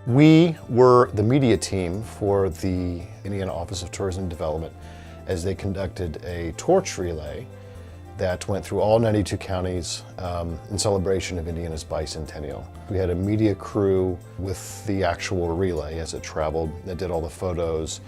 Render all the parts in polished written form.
We were the media team for the Indiana Office of Tourism and Development as they conducted a torch relay that went through all 92 counties in celebration of Indiana's Bicentennial. We had a media crew with the actual relay as it traveled that did all the photos,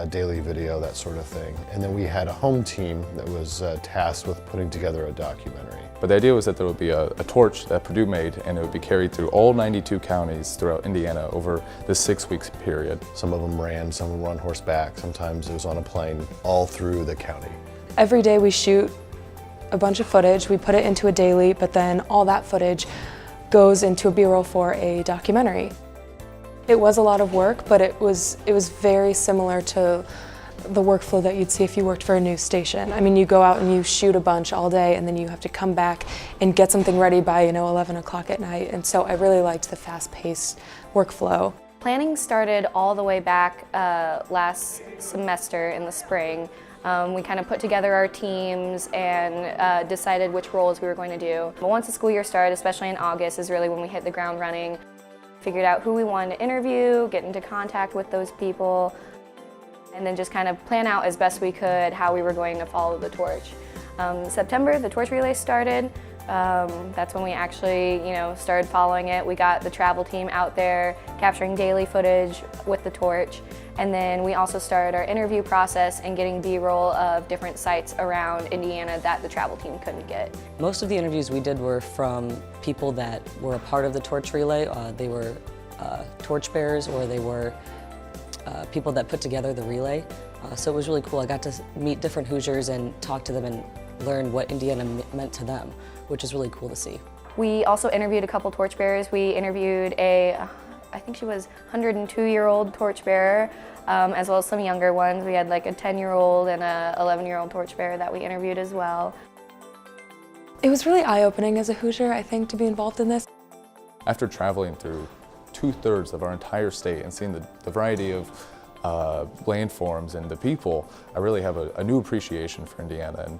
daily video, that sort of thing. And then we had a home team that was tasked with putting together a documentary. But the idea was that there would be a torch that Purdue made, and it would be carried through all 92 counties throughout Indiana over this 6 weeks period. Some of them ran, some of them were on horseback, sometimes it was on a plane, all through the county. Every day we shoot a bunch of footage, we put it into a daily, but then all that footage goes into a B-roll for a documentary. It was a lot of work, but it was very similar to the workflow that you'd see if you worked for a news station. I mean, you go out and you shoot a bunch all day, and then you have to come back and get something ready by 11 o'clock at night. And so I really liked the fast-paced workflow. Planning started all the way back last semester in the spring. We kind of put together our teams and decided which roles we were going to do. But once the school year started, especially in August, is really when we hit the ground running. Figured out who we wanted to interview, get into contact with those people, and then just kind of plan out as best we could how we were going to follow the torch. September, the torch relay started. That's when we actually, started following it. We got the travel team out there capturing daily footage with the torch. And then we also started our interview process and getting B-roll of different sites around Indiana that the travel team couldn't get. Most of the interviews we did were from people that were a part of the torch relay. They were torch bearers, or they were people that put together the relay. So it was really cool. I got to meet different Hoosiers and talk to them and learn what Indiana meant to them, which is really cool to see. We also interviewed a couple torch bearers. We interviewed I think she was 102-year-old torchbearer, as well as some younger ones. We had like a 10-year-old and a 11-year-old torchbearer that we interviewed as well. It was really eye-opening as a Hoosier, I think, to be involved in this. After traveling through 2/3 of our entire state and seeing the variety of landforms and the people, I really have a new appreciation for Indiana. And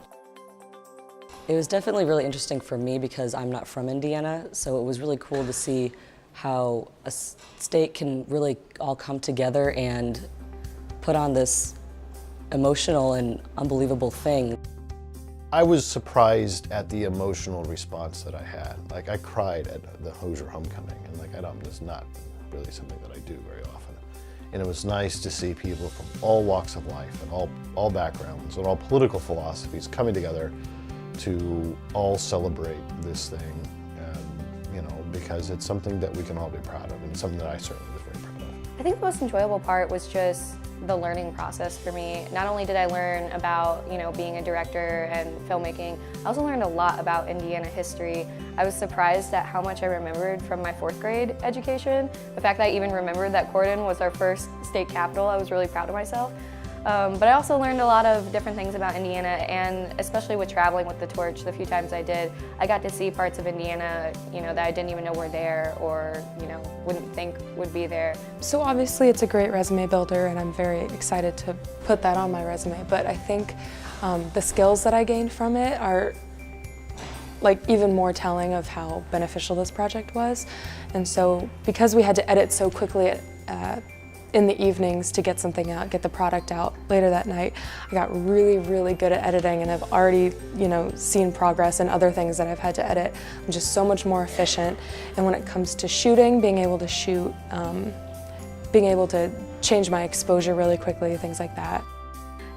it was definitely really interesting for me because I'm not from Indiana, so it was really cool to see how a state can really all come together and put on this emotional and unbelievable thing. I was surprised at the emotional response that I had. Like, I cried at the Hoosier homecoming, and it's not really something that I do very often. And it was nice to see people from all walks of life and all backgrounds and all political philosophies coming together to all celebrate this thing, because it's something that we can all be proud of, and something that I certainly was very proud of. I think the most enjoyable part was just the learning process for me. Not only did I learn about, being a director and filmmaking, I also learned a lot about Indiana history. I was surprised at how much I remembered from my 4th grade education. The fact that I even remembered that Corydon was our first state capital, I was really proud of myself. But I also learned a lot of different things about Indiana, and especially with traveling with the torch, the few times I did, I got to see parts of Indiana, that I didn't even know were there, or, wouldn't think would be there. So obviously it's a great resume builder, and I'm very excited to put that on my resume, but I think the skills that I gained from it are even more telling of how beneficial this project was. And so because we had to edit so quickly in the evenings to get something out, get the product out later that night, I got really, really good at editing, and I've already, seen progress in other things that I've had to edit. I'm just so much more efficient. And when it comes to shooting, being able to shoot, being able to change my exposure really quickly, things like that.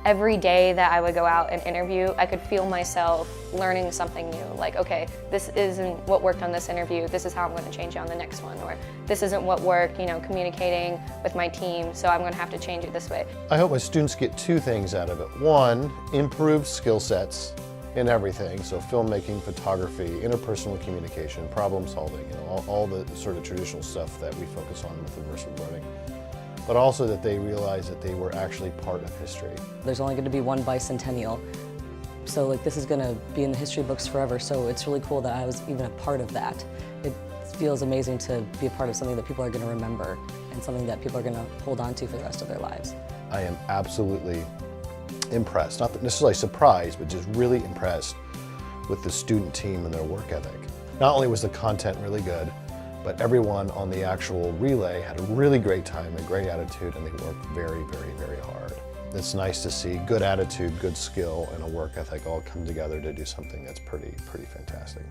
Every day that I would go out and interview, I could feel myself learning something new. Like, okay, this isn't what worked on this interview, this is how I'm going to change it on the next one. Or this isn't what worked, communicating with my team, so I'm going to have to change it this way. I hope my students get 2 things out of it. One, improved skill sets in everything, so filmmaking, photography, interpersonal communication, problem solving, all the sort of traditional stuff that we focus on with immersive learning. But also that they realize that they were actually part of history. There's only going to be one Bicentennial, so this is going to be in the history books forever, so it's really cool that I was even a part of that. It feels amazing to be a part of something that people are going to remember, and something that people are going to hold on to for the rest of their lives. I am absolutely impressed, not necessarily surprised, but just really impressed with the student team and their work ethic. Not only was the content really good, But everyone on the actual relay had a really great time, a great attitude, and they worked very, very, very hard. It's nice to see good attitude, good skill, and a work ethic all come together to do something that's pretty fantastic.